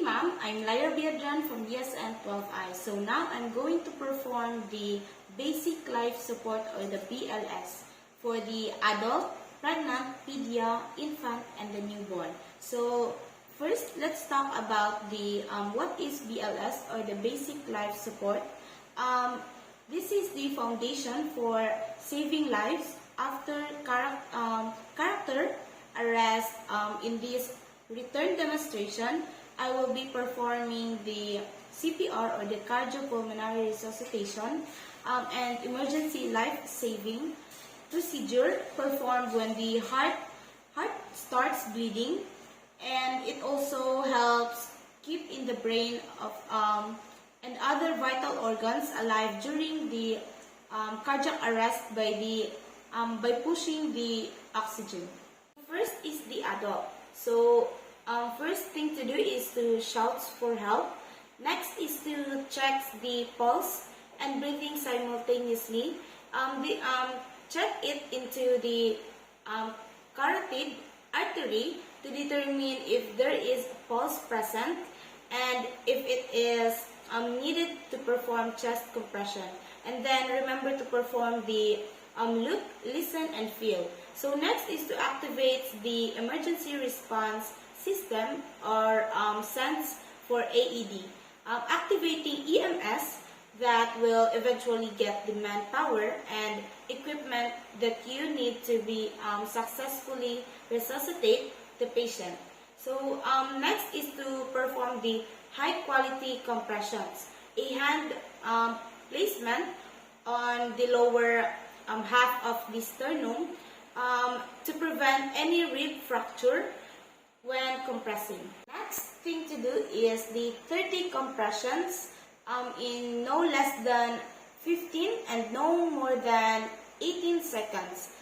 ma'am, I'm Lyra Biadran from ESN 12I. So now I'm going to perform the basic life support or the BLS for the adult, pregnant, pedia, infant, and the newborn. So first, let's talk about the what is BLS or the basic life support. This is the foundation for saving lives after character arrest. In this return demonstration, I will be performing the CPR or the cardiopulmonary resuscitation and emergency life-saving procedure performed when the heart starts bleeding, and it also helps keep in the brain of and other vital organs alive during the cardiac arrest by pushing the oxygen. First is the adult. So first thing to do is to shout for help. Next is to check the pulse and breathing simultaneously. Check it into the carotid artery to determine if there is pulse present and if it is needed to perform chest compression. And then remember to perform the look, listen, and feel. So next is to activate the emergency response system or sense for AED. Activating EMS that will eventually get the manpower and equipment that you need to be successfully resuscitate the patient. So next is to perform the high quality compressions. A hand placement on the lower half of the sternum to prevent any rib fracture when compressing. Next thing to do is the 30 compressions in no less than 15 and no more than 18 seconds.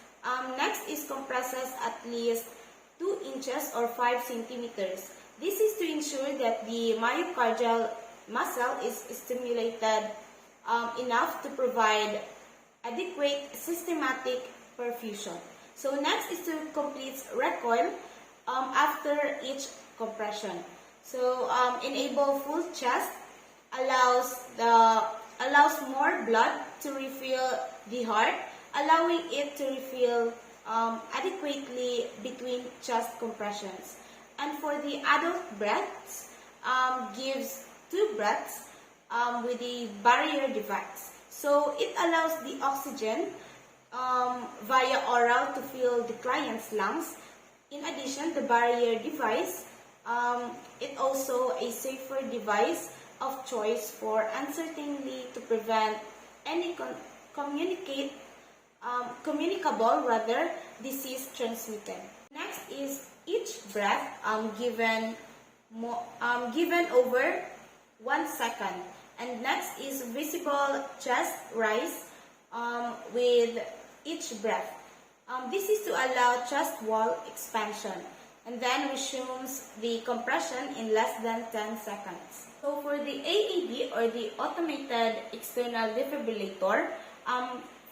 Next is compresses at least 2 inches or 5 centimeters. This is to ensure that the myocardial muscle is stimulated enough to provide adequate systematic perfusion. So next is to complete recoil after each compression. So enable full chest allows more blood to refill the heart, allowing it to refill adequately between chest compressions. And for the adult breaths, gives 2 breaths with the barrier device. So it allows the oxygen via oral to fill the client's lungs. In addition, the barrier device, it also a safer device of choice for uncertainty to prevent any communicable disease transmitted. Next is each breath given over 1 second. And next is visible chest rise with each breath. This is to allow chest wall expansion, and then resumes the compression in less than 10 seconds. So for the AED or the automated external defibrillator,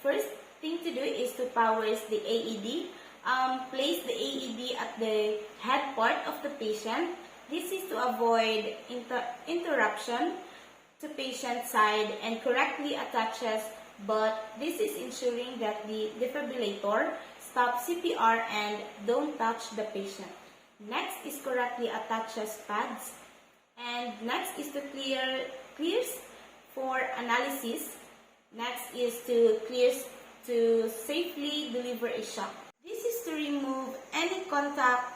first thing to do is to power the AED. Place the AED at the head part of the patient. This is to avoid interruption to patient side and correctly attaches, but this is ensuring that the defibrillator stops CPR and don't touch the patient. Next is correctly attaches pads, and next is to clears for analysis. Next is to clears to safely deliver a shock. This is to remove any contact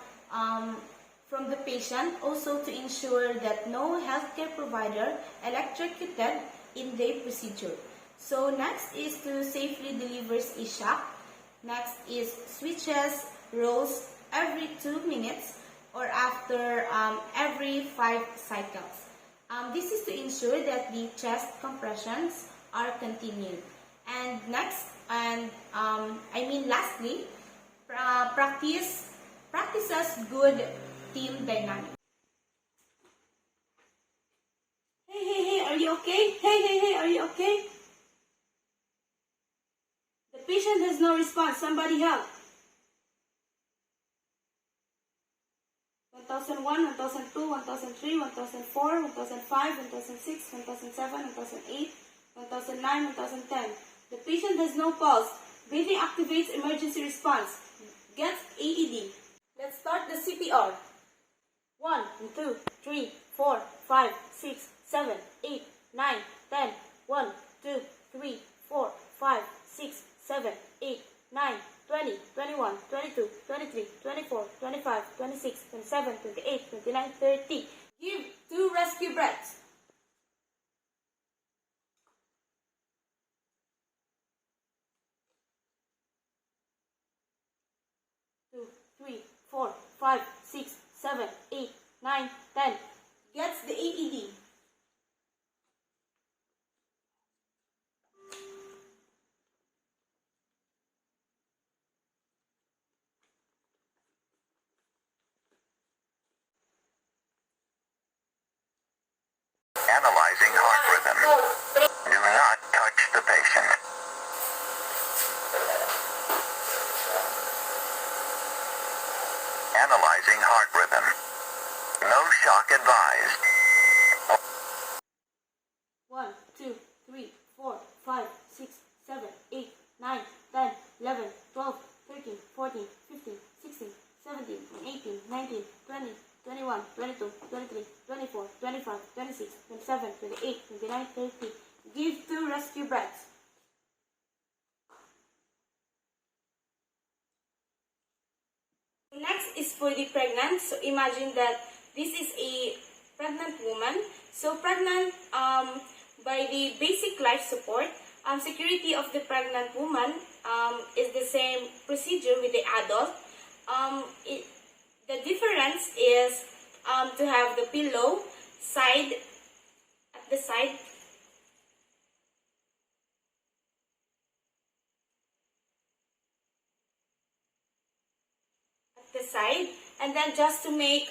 from the patient, also to ensure that no healthcare provider electrocuted in the procedure. So next is to safely delivers a shock. Next is switches rolls every 2 minutes or after every 5 cycles. This is to ensure that the chest compressions are continued. And next, lastly, practices good team dynamic. Hey, are you okay? Hey, are you okay? The patient has no response. Somebody help. 1,000 1001, 1002, 1003, 1004, 1005, 1006, 1007, 1008, 1009, 1010. The patient has no pulse. Breathing activates emergency response. Gets AED. Let's start the CPR. 1, 2, 3, 4, 5, 6, 7, 8, 9, 10. 1, 2, 3, 4, 5, 6, 7, 8, 9, 20, 21, 22, 23, 24, 25, 26, 27, 28, 29, 30. Give 2 rescue breaths. Two, 3, 4, 5, 6, 7, 8, 9, 10. Gets the AED. Analyzing heart rhythm. Do not touch the patient. Analyzing heart rhythm. No shock advised. 1, 2, 3, 4, 5, 6, 7, 8, 9, 10, 11, 12, 13, 14, 15, 16, 17, 18, 19, 20, 21, 22, 23, 24, 25, 26, 27, 28, 29, 30. Give 2 rescue breaths. Next is for the pregnant. So imagine that this is a pregnant woman. So pregnant by the basic life support, security of the pregnant woman is the same procedure with the adult. The difference is to have the pillow at the side. And then just to make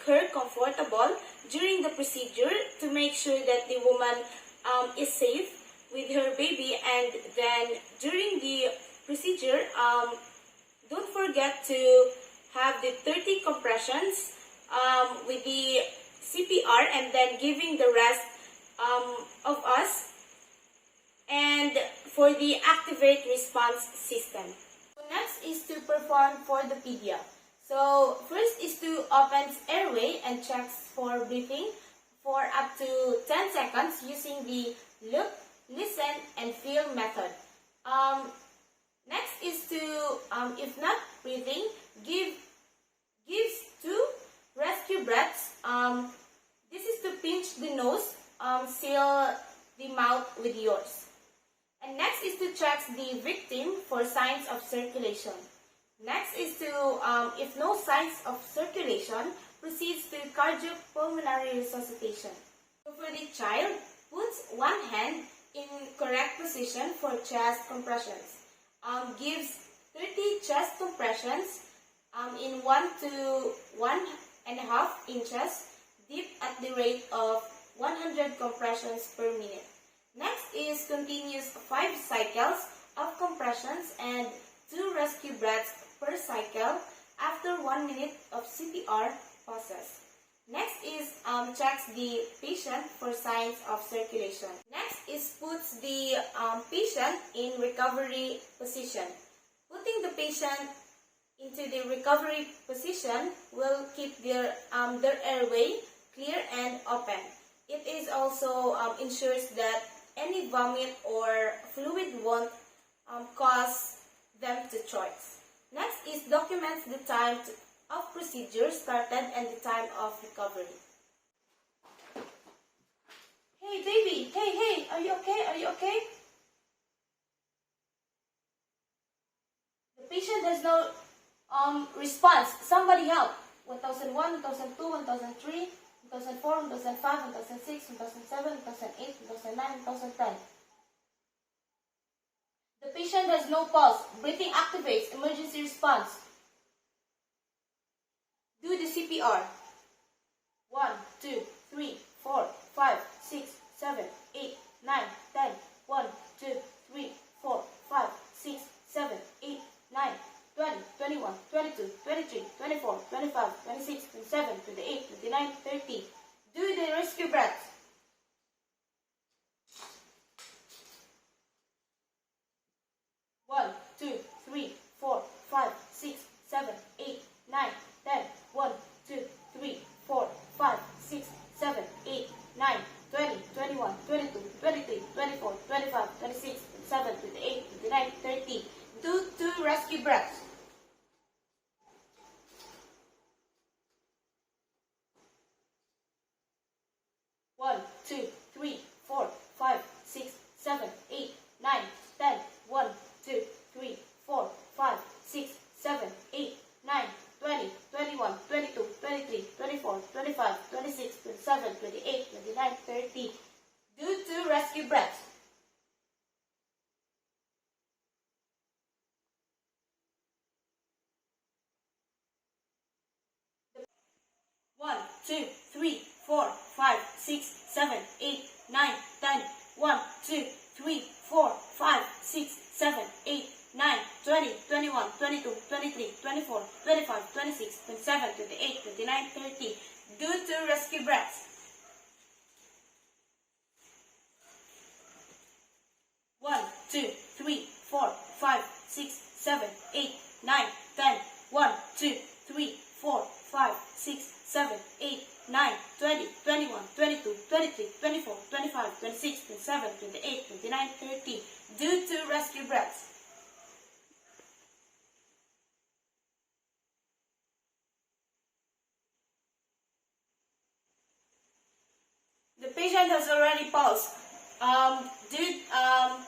her comfortable during the procedure, to make sure that the woman is safe with her baby. And then during the procedure, don't forget to have the 30 compressions with the CPR, and then giving the rest of us, and for the activate response system. Next is to perform for the pedia. So first is to open airway and checks for breathing for up to 10 seconds using the look, listen, and feel method. Next is to, if not breathing, gives 2 rescue breaths. This is to pinch the nose, seal the mouth with yours. And next is to check the victim for signs of circulation. Next is to, if no signs of circulation, proceeds to cardiopulmonary resuscitation. So for the child, puts one hand in correct position for chest compressions. Gives 30 chest compressions in 1 to 1.5 inches, deep at the rate of 100 compressions per minute. Next is continuous 5 cycles of compressions and 2 rescue breaths per cycle after 1 minute of CPR pauses. Next is checks the patient for signs of circulation. Next is puts the patient in recovery position. Putting the patient into the recovery position will keep their airway clear and open. It is also ensures that any vomit or fluid won't cause them to choke. Next is documents the time of procedure started and the time of recovery. Hey baby, hey, are you okay? Are you okay? The patient has no response. Somebody help. 1001, 1002, 1003, 2004, 2005, 2006, 2007, 2008, 2009, 2010. The patient has no pulse. Breathing activates emergency response. Do the CPR. 1, 2, 3, 4, 5, 6, 7, 8, 9, 10. 1, 2, 3, 4, 5, 6, 7, 8, 9, 20, 21, 22, 23, 24, 25, 26, 29, 30. Do the rescue breaths. 1, 2, 3, 4, 5, 6, 7, 8, 9, 10. 1, 2, 3, 4, 5, 6, 7, 8, 9, 20, 21, 22, 23, 24, 25, 26, 27, 28, 29, 30. Do 2 rescue breaths. 1, 2, 3, 4, 5, 6, 7, 8, 9, 10. 1, 2, 3, 4, 5, 6, 7, 8, 9, 20, 21, 22, 23, 24, 25, 26, 27, 28, 29, 30. Do 2 rescue breaths. 1, 2, 3, 4, 5, 6, 7, 8, 9, 10. 1, 2, 3, 4, 5, 6, 7, 8, 9, 20, 21, 22, 23, 24, 25, 26, 27, 28, 29, 30. Do 2 rescue breaths. 1, 2, 3, 4, 5, 6, 7, 8, 9, 10. 1, 2, 3, 4, 5, 6, 7, 8, 9, 20, 21, 22, 23, 24, 25, 26, 27, 28, 29, 30. Do 2 rescue breaths. 'The patient has already paused.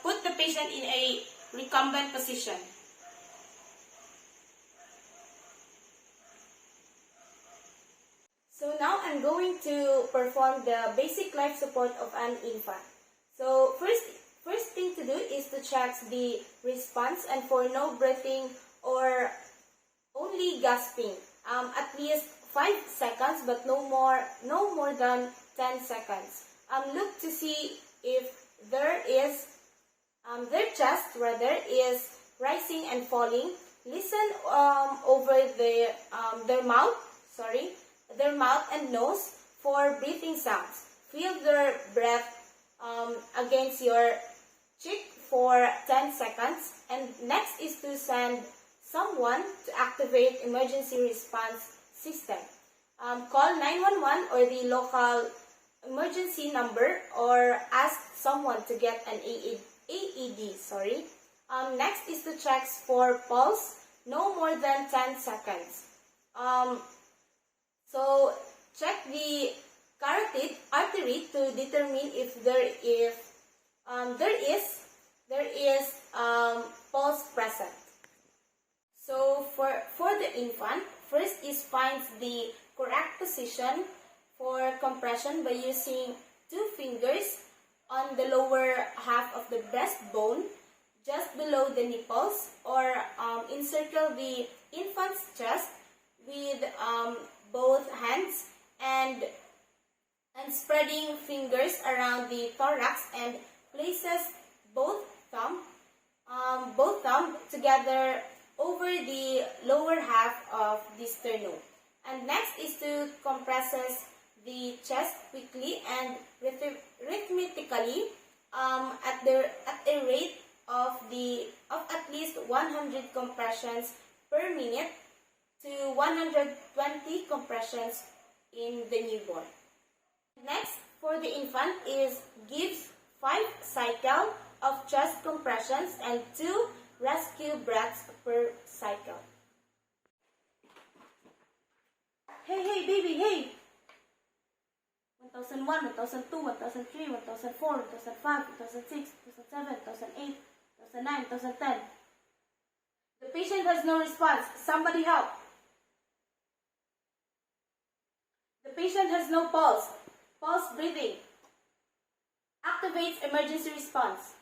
Put the patient in a recumbent position. So now I'm going to perform the basic life support of an infant. So first thing to do is to check the response, and for no breathing or only gasping, at least 5 seconds, but no more than 10 seconds. Look to see if their chest rather is rising and falling. Listen over their mouth. Their mouth and nose for breathing sounds. Feel their breath against your cheek for 10 seconds. And next is to send someone to activate emergency response system. Call 911 or the local emergency number, or ask someone to get an AED. Next is to check for pulse, no more than 10 seconds. So check the carotid artery to determine if there is pulse present. So for the infant, first is find the correct position for compression by using 2 fingers on the lower half of the breastbone, just below the nipples, or encircle the infant's chest with both hands, and spreading fingers around the thorax, and places both thumb together over the lower half of the sternum. And next is to compresses the chest quickly and rhythmically at a rate of at least 100 compressions per minute to 120 compressions in the newborn. Next, for the infant is gives 5 cycles of chest compressions and 2 rescue breaths per cycle. Hey baby, hey! 1001, 1002, 1003, 1004, 1005, 1006, 1007, 1008, 1009, 1010. The patient has no response. Somebody help. The patient has no pulse. Pulse breathing. Activates emergency response.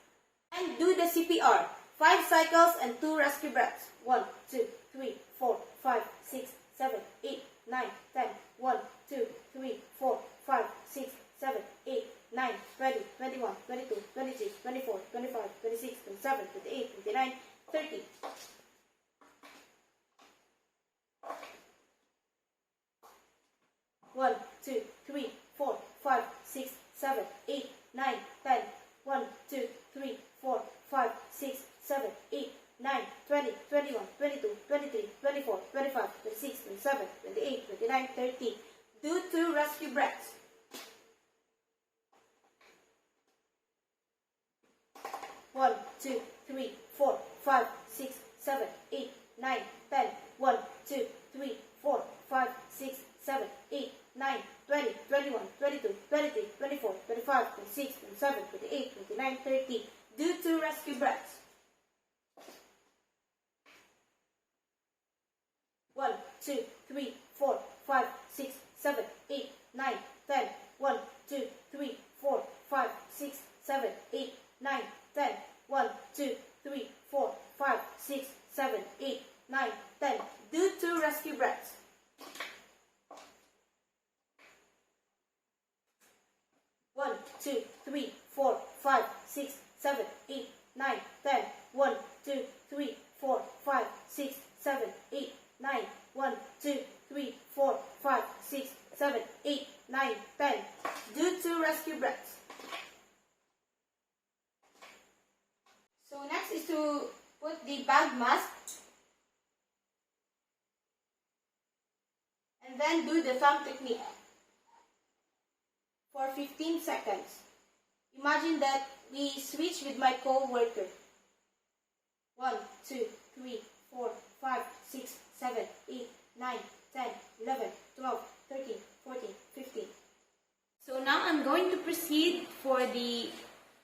And do the CPR. 5 cycles and 2 rescue breaths. 1, 2, 3, 4, 5, 6, 7, 8, 9, 10. 1, 2, 3, 4, 5, 6, 7, 8, 9, 20, 21, 22, 23, 24, 25, 26, 27, 28, 29, 30. 1, rescue breaths. One, two, three, 4, 5, 6, 7, 8, 9, 10. 1, 2, 3, 4, 5, 6, 7, 8, 9, 20, 21, 22, 23, 24, 25, 26, 27, 28, 29, 30. Do 2 rescue breaths. 1, 2, 3, 4, 5, 6, 7, 8, 9, 10. 1, 2, 3, 4, 5, 6, 7, 8, 9, 10. 1, 2, 3, 4, 5, 6, 7, 8, 9, 10. Do 2 rescue breaths. 1, 2, 3, 4, 5, 6, 7, 8, 9, 10. 1, 2, 3, 4, 5, 6, 7, 8, 9. 1, 2, 3, 4, 5, 6, 7, 8, 9, 10. Do 2 rescue breaths. So next is to put the bag mask and then do the thumb technique for 15 seconds. Imagine that we switch with my co-worker. 1, 2, 3, 4, 5, 6, 7, 8, 9, 10, 11, 12, 13, 14, 15. So now I'm going to proceed for the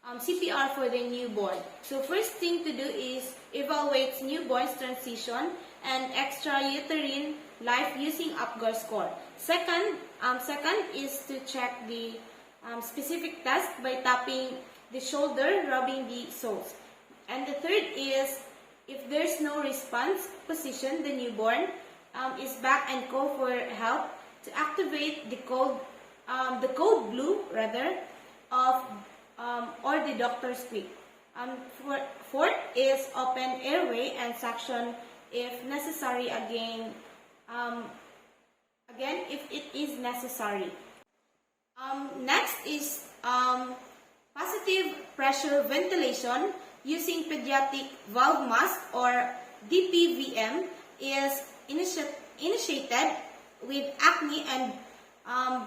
CPR for the newborn. So first thing to do is evaluate newborn's transition and extrauterine life using Apgar score. Second is to check the specific test by tapping the shoulder, rubbing the soles. And the third is, if there's no response, position the newborn is back and call for help to activate the code blue rather of or the doctor squeak. Fourth is open airway and suction if necessary again if it is necessary. Next is positive pressure ventilation using pediatric valve mask or DPVM is initiated with acne and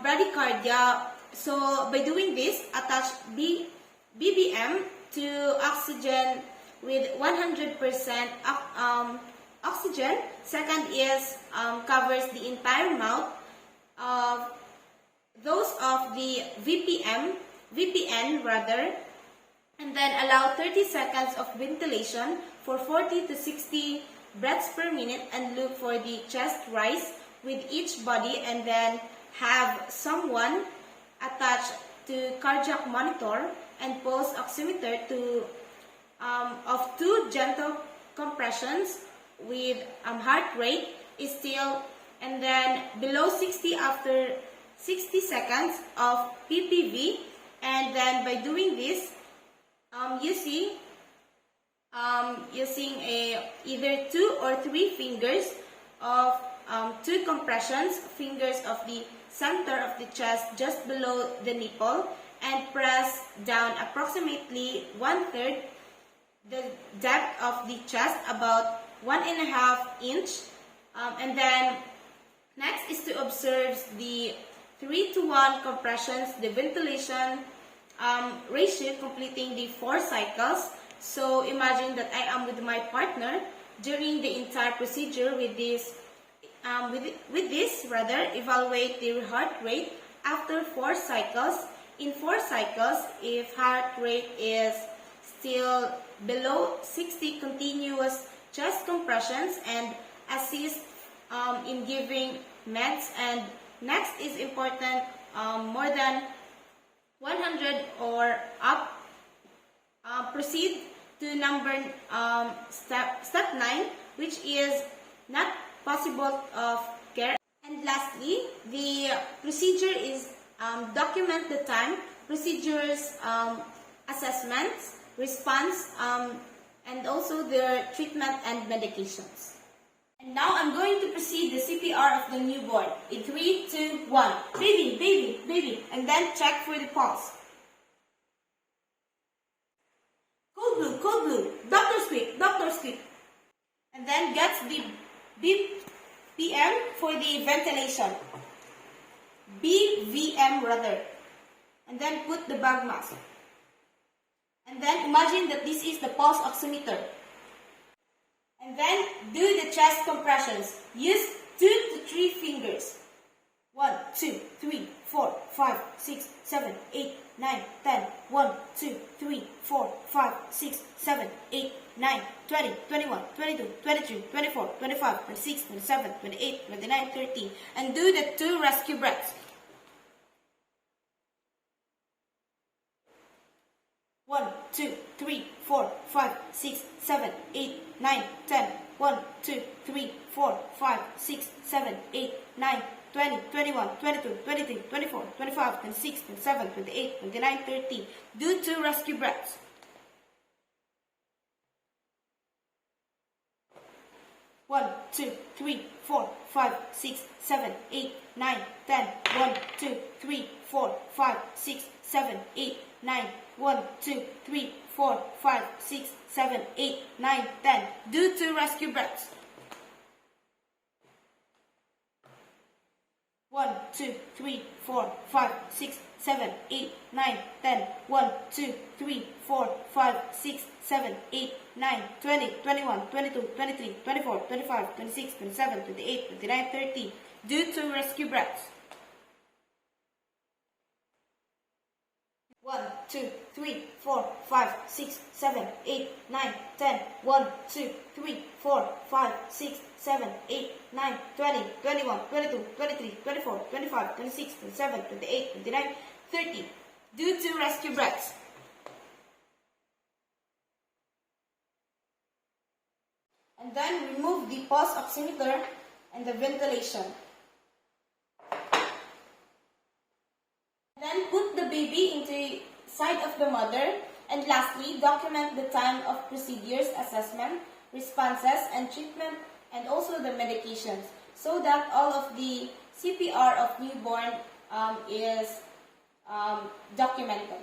bradycardia. So by doing this, attach BBM to oxygen with 100% oxygen. Second is covers the entire mouth of those of the VPN rather, and then allow 30 seconds of ventilation for 40 to 60 breaths per minute and look for the chest rise with each body, and then have someone attached to cardiac monitor and pulse oximeter to of 2 gentle compressions with heart rate is still, and then below 60 after 60 seconds of PPV. And then by doing this, using either 2 or 3 fingers of 2 compressions, fingers of the center of the chest just below the nipple, and press down approximately 1/3 the depth of the chest, about 1.5 inch. And then next is to observe the 3-to-1 compressions, the ventilation ratio completing the 4 cycles. So imagine that I am with my partner during the entire procedure with this. Evaluate the heart rate after 4 cycles. In 4 cycles, if heart rate is still below 60, continuous chest compressions and assist in giving meds. And next is important, more than 100 or up, proceed to number step 9, which is not possible of care. And lastly, the procedure is document the time, procedures, assessments, response, and also their treatment and medications. And now I'm going to proceed the CPR of the newborn in 3, 2, 1. Baby, baby, baby, and then check for the pulse. Cold blue, doctor squeak. And then gets the BPM for the ventilation. VM rather. And then put the bag mask. And then imagine that this is the pulse oximeter. And then do the chest compressions. Use 2 to 3 fingers. 1, 2, 3, 4, 5, 6, 7, 8, 9, 10. 1, 2, 3, 4, 5, 6, 7, 8, 9, 20, 21, 22, 23, 24, 25, 26, 27, 28, 29, 30. And do the 2 rescue breaths. 1, 2, 3, 4, 5, 6, 7, 8, 9, 10. 1, 2, 3, 4, 5, 6, 7, 8, 9, 20, 21, 22, 23, 24, 25, 26, 27, 28, 29, 30. Do 2 rescue breaths. 1, 2, 3, 4, 5, 6, 7, 8, 9, 10. 1, 2, 3, 4, 5, 6, 7, 8, 9. 1, 2, 3, 4, 5, 6, 7, 8, 9, 10. Do 2 rescue breaths. 1, 2, 3, 4, 5, 6, 7, 8, 9, 10. 1, 2, 3, 4, 5, 6, 7, 8, 9, 20, 21, 22, 23, 24, 25, 26, 27, 28, 29, 30. Do 2 rescue breaths. 1, 2, 3, 4, 5, 6, 7, 8, 9, 10. 1, 2, 3, 4, 5, 6, 7, 8, 9, 20, 21, 22, 23, 24, 25, 26, 27, 28, 29, 30. Do 2 rescue breaths. And then remove the pulse oximeter and the ventilation. Then put the baby into side of the mother. And lastly, document the time of procedures, assessment, responses, and treatment, and also the medications, so that all of the CPR of newborn is documented.